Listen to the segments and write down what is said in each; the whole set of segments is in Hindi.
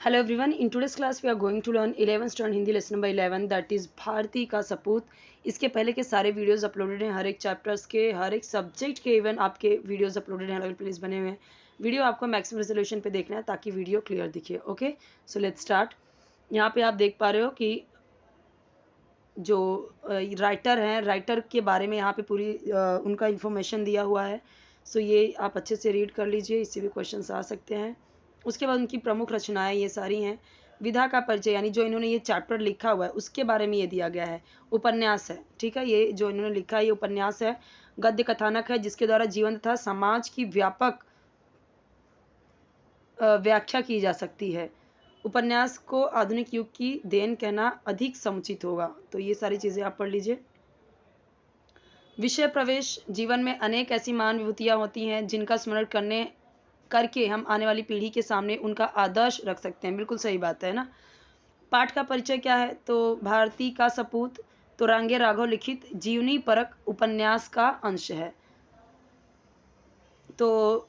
Hello everyone, in today's class we are going to learn 11th standard Hindi lesson number 11 that is Bharti का सपूत। इसके पहले के सारे वीडियोस अपलोडेड हैं, हर एक चैप्टर्स के, हर एक सब्जेक्ट के इवन आपके वीडियोस अपलोडेड हैं, अलग अलग प्लेलिस्ट बने हुए हैं। वीडियो आपको मैक्सिमम रेजोल्यूशन पे देखना है ताकि वीडियो क्लियर दिखे। Okay, so let's start. यहाँ पे आप देख पा रहे हो कि जो राइटर हैं, राइटर के बारे में यहाँ पे पूरी उनका इन्फॉर्मेशन दिया हुआ है। सो ये आप अच्छे से रीड कर लीजिए, इससे भी क्वेश्चन आ सकते हैं। उसके बाद उनकी प्रमुख रचनाएं ये सारी हैं। विधा का परिचय यानी जो इन्होंने ये चैप्टर लिखा हुआ है उसके बारे में ये दिया गया है। उपन्यास है, ठीक है, ये जो इन्होंने लिखा है ये उपन्यास है। गद्य कथानक है जिसके द्वारा जीवन तथा समाज की व्यापक व्याख्या की जा सकती है। उपन्यास को आधुनिक युग की देन कहना अधिक समुचित होगा। तो ये सारी चीज़ें आप पढ़ लीजिए। विषय प्रवेश। जीवन में अनेक ऐसी महान विभूतियाँ होती हैं जिनका स्मरण करके हम आने वाली पीढ़ी के सामने उनका आदर्श रख सकते हैं। बिल्कुल सही बात है ना। पाठ का परिचय क्या है? तो भारती का सपूत तुरांगे राघव लिखित जीवनी परक उपन्यास का अंश है। तो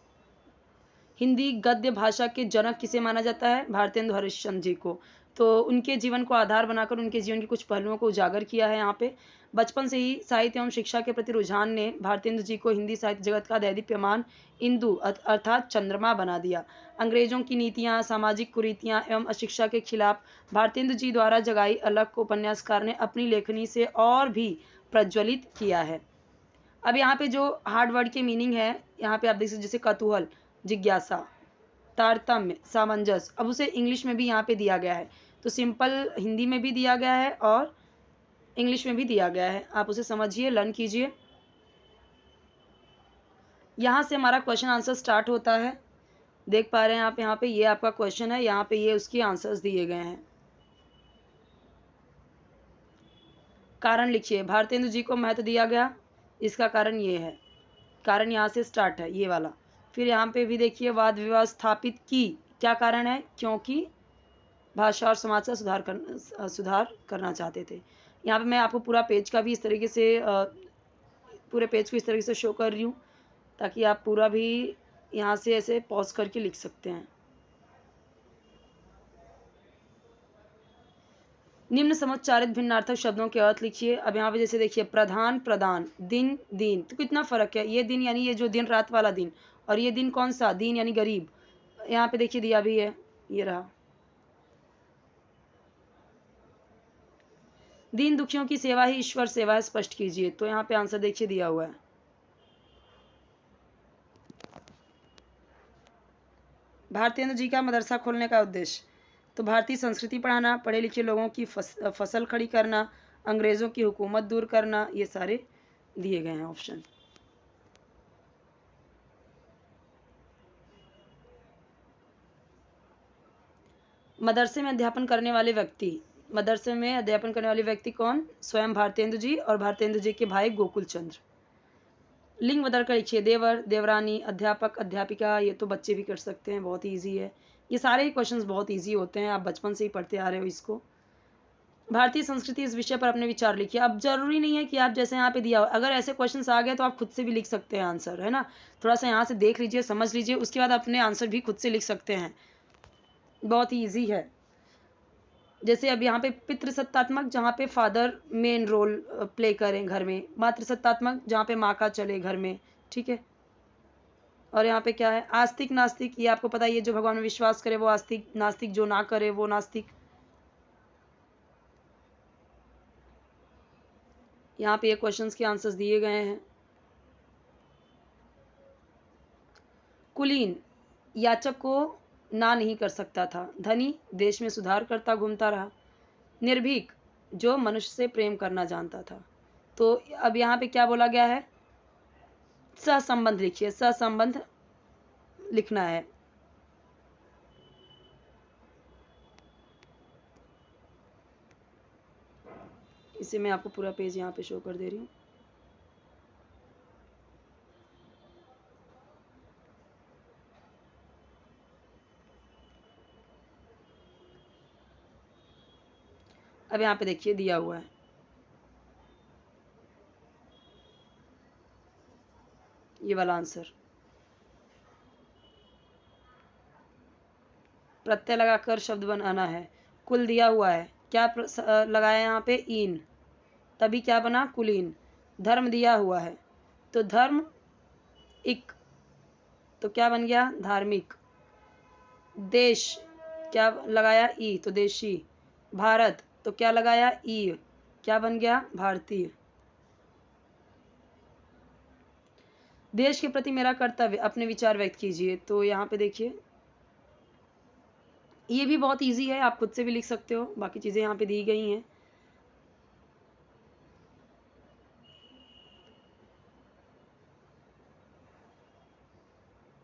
हिंदी गद्य भाषा के जनक किसे माना जाता है? भारतेंदु हरिश्चंद्र जी को। तो उनके जीवन को आधार बनाकर उनके जीवन के कुछ पहलुओं को उजागर किया है यहाँ पे। बचपन से ही साहित्य एवं शिक्षा के प्रति रुझान ने भारतेंदु जी को हिंदी साहित्य जगत का दैदीप्यमान इंदु अर्थात चंद्रमा बना दिया। अंग्रेजों की नीतियाँ, सामाजिक कुरीतियाँ एवं अशिक्षा के खिलाफ भारतेंदु जी द्वारा जगाई अलग को उपन्यासकार ने अपनी लेखनी से और भी प्रज्वलित किया है। अब यहाँ पे जो हार्ड वर्ड के मीनिंग है, यहाँ पे आप देख सकते जैसे कतूहल, जिज्ञासा, तारतम्य, सामंजस्य, अब उसे इंग्लिश में भी यहाँ पे दिया गया है। तो सिंपल हिंदी में भी दिया गया है और इंग्लिश में भी दिया गया है। आप उसे समझिए, लर्न कीजिए। यहाँ से हमारा क्वेश्चन आंसर स्टार्ट होता है। देख पा रहे हैं आप, यहाँ पे ये आपका क्वेश्चन है, यहाँ पे ये उसके आंसर्स दिए गए हैं। कारण लिखिए। भारतेंदु जी को महत्व दिया गया, इसका कारण ये है। कारण यहाँ से स्टार्ट है, ये वाला। फिर यहाँ पे भी देखिए, वाद विवाद स्थापित की, क्या कारण है? क्योंकि भाषा और समाज का सुधार करना चाहते थे। यहाँ पे मैं आपको पूरा पेज का भी इस तरीके से पूरे पेज को इस तरीके से शो कर रही हूँ ताकि आप पूरा भी यहाँ से ऐसे पॉज करके लिख सकते हैं। निम्न समुच्चारित भिन्नार्थक शब्दों के अर्थ लिखिए। अब यहाँ पे जैसे देखिए, प्रधान, प्रदान, दिन, दीन, तो कितना फर्क है। ये दिन यानी ये जो दिन रात वाला दिन, और ये दिन कौन सा? दीन यानी गरीब। यहाँ पे देखिए दिया भी है, ये रहा। दीन दुखियों की सेवा ही ईश्वर सेवा है, स्पष्ट कीजिए। तो यहाँ पे आंसर देखिए दिया हुआ है। भारतेंद्र जी का मदरसा खोलने का उद्देश्य, तो भारतीय संस्कृति पढ़ाना, पढ़े लिखे लोगों की फसल खड़ी करना, अंग्रेज़ों की हुकूमत दूर करना, ये सारे दिए गए हैं ऑप्शन। मदरसे में अध्यापन करने वाले व्यक्ति, मदरसे में अध्यापन करने वाले व्यक्ति कौन? स्वयं भारतेंदु जी और भारतेंदु जी के भाई गोकुल चंद्र। लिंग बदल कर लिखिए। देवर, देवरानी, अध्यापक, अध्यापिका, ये तो बच्चे भी कर सकते हैं, बहुत ईजी है। ये सारे ही क्वेश्चंस बहुत ईजी होते हैं, आप बचपन से ही पढ़ते आ रहे हो इसको। भारतीय संस्कृति, इस विषय पर अपने विचार लिखिए। अब जरूरी नहीं है कि आप जैसे यहाँ पे दिया हो, अगर ऐसे क्वेश्चंस आ गए तो आप खुद से भी लिख सकते हैं आंसर, है ना। थोड़ा सा यहाँ से देख लीजिए, समझ लीजिए, उसके बाद अपने आंसर भी खुद से लिख सकते हैं, बहुत ही ईजी है। जैसे अब यहाँ पे पितृसत्तात्मक, जहाँ पे फादर मेन रोल प्ले करें घर में। मातृसत्तात्मक, जहाँ पे माँ का चले घर में, ठीक है। और यहाँ पे क्या है? आस्तिक, नास्तिक, ये आपको पता है, ये जो भगवान में विश्वास करे वो आस्तिक, नास्तिक जो ना करे वो नास्तिक। यहाँ पे ये क्वेश्चंस के आंसर्स दिए गए हैं। कुलीन, याचक को ना नहीं कर सकता था। धनी, देश में सुधार करता घूमता रहा। निर्भीक, जो मनुष्य से प्रेम करना जानता था। तो अब यहाँ पे क्या बोला गया है? सहसंबंध लिखिए, सहसंबंध लिखना है। इसे मैं आपको पूरा पेज यहाँ पे शो कर दे रही हूँ। अब यहाँ पे देखिए दिया हुआ है, ये वाला आंसर। प्रत्यय लगाकर शब्द बनाना है। कुल दिया हुआ है, क्या लगाया यहाँ पे? ईन, तभी क्या बना? कुलीन। धर्म दिया हुआ है, तो धर्म इक, तो क्या बन गया? धार्मिक। देश क्या लगाया? ई, तो देशी। भारत तो क्या लगाया? ई, क्या बन गया? भारतीय। देश के प्रति मेरा कर्तव्य, अपने विचार व्यक्त कीजिए। तो यहाँ पे देखिए ये भी बहुत इजी है, आप खुद से भी लिख सकते हो, बाकी चीजें यहाँ पे दी गई हैं।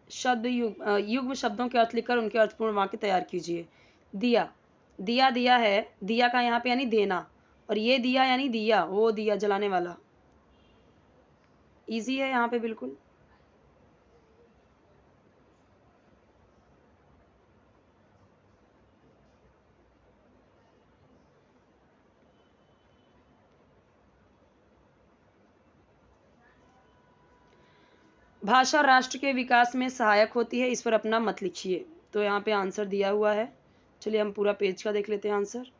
शब्द युग्म शब्दों के अर्थ लिखकर उनके अर्थपूर्ण वाक्य तैयार कीजिए। दिया, दिया दिया है, दिया का यहाँ पे यानी देना, और ये दिया यानी दिया, वो दिया जलाने वाला। इजी है यहाँ पे बिल्कुल। भाषा राष्ट्र के विकास में सहायक होती है, इस पर अपना मत लिखिए। तो यहाँ पे आंसर दिया हुआ है। चलिए हम पूरा पेज का देख लेते हैं आंसर।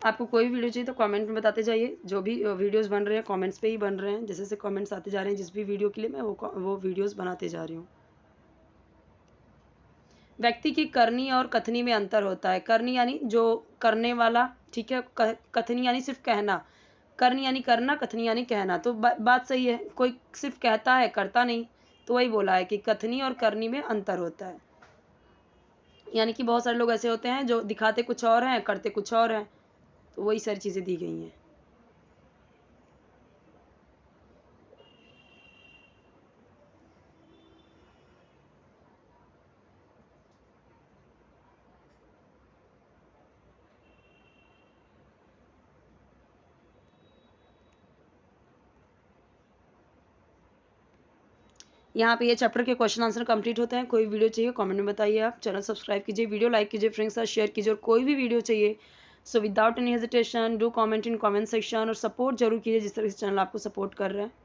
आपको कोई वीडियो चाहिए तो कमेंट में बताते जाइए। जो भी वीडियोस बन रहे हैं कमेंट्स पे ही बन रहे हैं, जैसे जैसे कमेंट्स आते जा रहे हैं जिस भी वीडियो के लिए मैं वो वीडियोस बनाते जा रही हूँ। व्यक्ति की करनी और कथनी में अंतर होता है। करनी यानी जो करने वाला, ठीक है। कथनी यानी सिर्फ कहना। करनी यानी करना, कथनी यानी कहना। तो बात सही है, कोई सिर्फ कहता है करता नहीं, तो वही बोला है कि कथनी और करनी में अंतर होता है। यानी कि बहुत सारे लोग ऐसे होते हैं जो दिखाते कुछ और हैं, करते कुछ और हैं। तो वही सारी चीज़ें दी गई हैं। यहाँ पे ये चैप्टर के क्वेश्चन आंसर कंप्लीट होते हैं। कोई वीडियो चाहिए कमेंट में बताइए। आप चैनल सब्सक्राइब कीजिए, वीडियो लाइक कीजिए, फ्रेंड्स के साथ शेयर कीजिए। और कोई भी वीडियो चाहिए so without any hesitation do comment in comment section, और सपोर्ट जरूर कीजिए जिस तरह से चैनल आपको सपोर्ट कर रहे हैं।